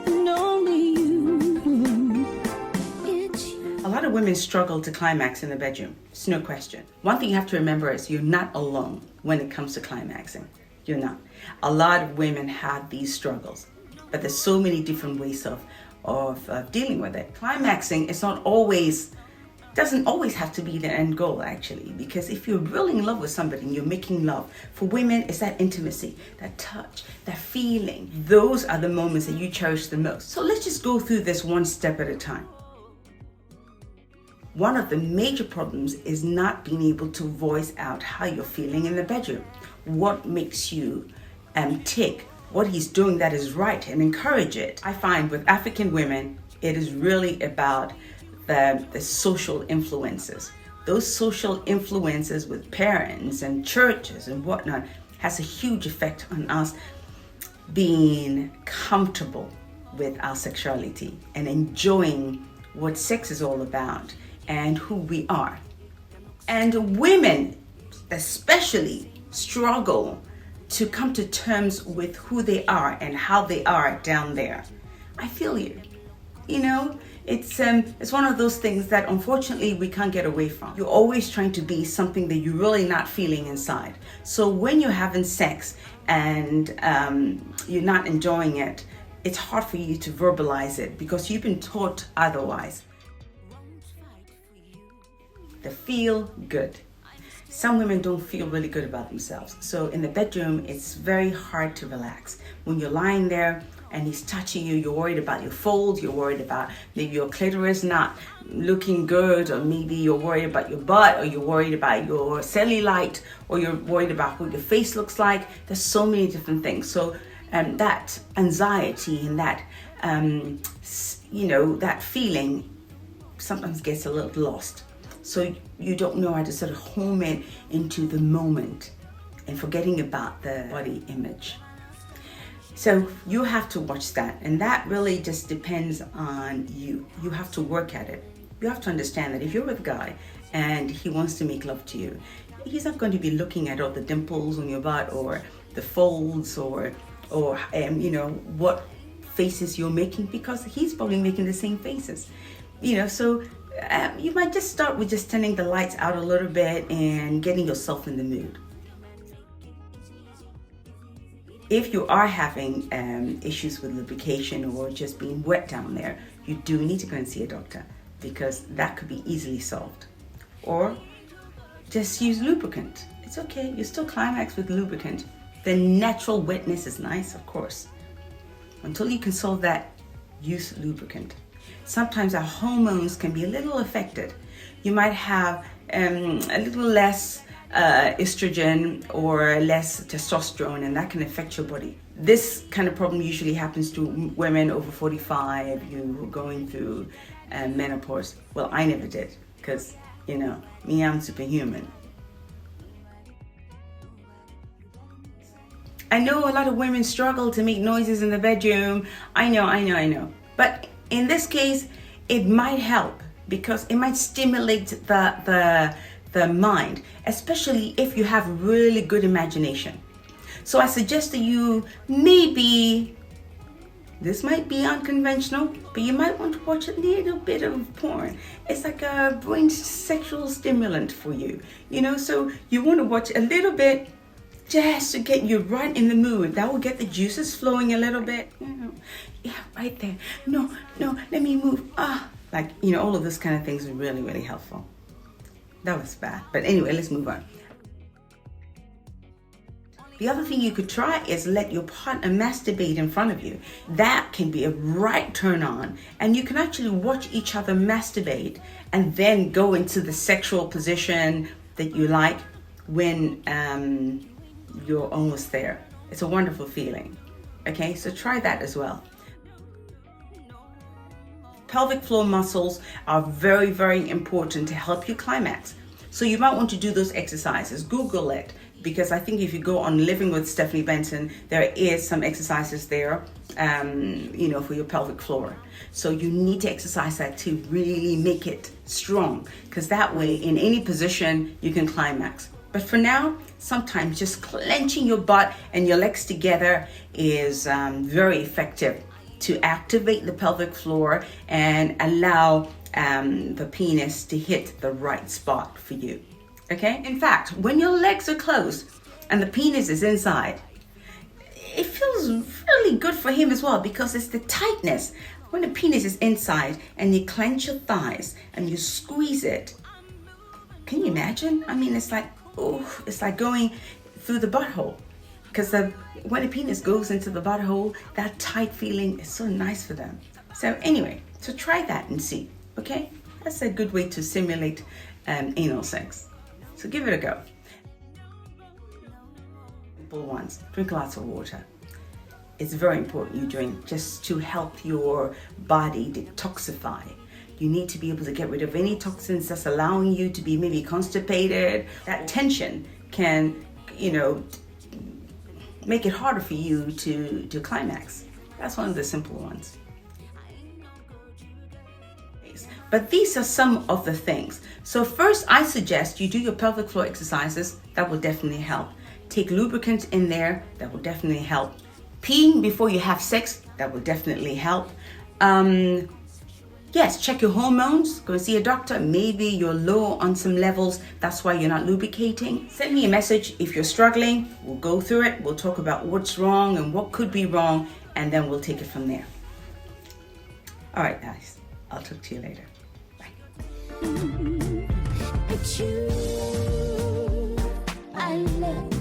and only you. It's you. A lot of women struggle to climax in the bedroom. It's no question. One thing you have to remember is you're not alone when it comes to climaxing. You're not. A lot of women have these struggles, but there's so many different ways of dealing with it. Climaxing is not always, doesn't always have to be the end goal actually, because if you're really in love with somebody and you're making love, for women it's that intimacy, that touch, that feeling. Those are the moments that you cherish the most. So let's just go through this one step at a time. One of the major problems is not being able to voice out how you're feeling in the bedroom. What makes you tick, what he's doing that is right, and encourage it. I find with African women, it is really about the social influences. Those social influences with parents and churches and whatnot has a huge effect on us being comfortable with our sexuality and enjoying what sex is all about and who we are. And women especially struggle to come to terms with who they are and how they are down there. I feel you. You know, it's one of those things that unfortunately we can't get away from. You're always trying to be something that you're really not feeling inside. So when you're having sex and you're not enjoying it, it's hard for you to verbalize it because you've been taught otherwise. The feel good. Some women don't feel really good about themselves. So in the bedroom, it's very hard to relax. When you're lying there and he's touching you, you're worried about your folds, you're worried about maybe your clitoris not looking good, or maybe you're worried about your butt, or you're worried about your cellulite, or you're worried about what your face looks like. There's so many different things. So that anxiety and that, that feeling sometimes gets a little lost. So you don't know how to sort of home in into the moment and forgetting about the body image. So you have to watch that, and that really just depends on you. You have to work at it. You have to understand that if you're with a guy and he wants to make love to you, he's not going to be looking at all the dimples on your butt or the folds or what faces you're making, because he's probably making the same faces. So you might just start with just turning the lights out a little bit and getting yourself in the mood. If you are having issues with lubrication or just being wet down there, you do need to go and see a doctor, because that could be easily solved. Or just use lubricant. It's okay, you still climax with lubricant. The natural wetness is nice, of course. Until you can solve that, use lubricant. Sometimes our hormones can be a little affected. You might have a little less estrogen or less testosterone, and that can affect your body. This kind of problem usually happens to women over 45 who are going through menopause. Well, I never did, because, me, I'm superhuman. I know a lot of women struggle to make noises in the bedroom. I know. But in this case, it might help because it might stimulate the mind, especially if you have really good imagination. So I suggest that you maybe, this might be unconventional, but you might want to watch a little bit of porn. It's like a brain sexual stimulant for you, so you want to watch a little bit just to get you right in the mood. That will get the juices flowing a little bit. Yeah, right there. No, let me move. All of those kind of things are really, really helpful. That was bad. But anyway, let's move on. The other thing you could try is let your partner masturbate in front of you. That can be a right turn on. And you can actually watch each other masturbate and then go into the sexual position that you like when you're almost there. It's a wonderful feeling. Okay, so try that as well. Pelvic floor muscles are very, very important to help you climax. So you might want to do those exercises. Google it, because I think if you go on Living with Stephanie Benson, there is some exercises there, for your pelvic floor. So you need to exercise that to really make it strong, because that way, in any position, you can climax. But for now, sometimes just clenching your butt and your legs together is very effective to activate the pelvic floor and allow the penis to hit the right spot for you. Okay? In fact, when your legs are closed and the penis is inside, it feels really good for him as well, because it's the tightness. When the penis is inside and you clench your thighs and you squeeze it, can you imagine? I mean, it's like, oh, it's like going through the butthole. Because when the penis goes into the butthole, that tight feeling is so nice for them. So anyway, so try that and see, okay? That's a good way to simulate anal sex. So give it a go. Simple ones. Drink lots of water. It's very important you drink, just to help your body detoxify. You need to be able to get rid of any toxins that's allowing you to be maybe constipated. That tension can, make it harder for you to climax. That's one of the simple ones. But these are some of the things. So first, I suggest you do your pelvic floor exercises. That will definitely help. Take lubricant in there. That will definitely help. Peeing before you have sex. That will definitely help. Yes, check your hormones. Go and see a doctor. Maybe you're low on some levels. That's why you're not lubricating. Send me a message if you're struggling. We'll go through it. We'll talk about what's wrong and what could be wrong, and then we'll take it from there. All right, guys. I'll talk to you later. It's you I love.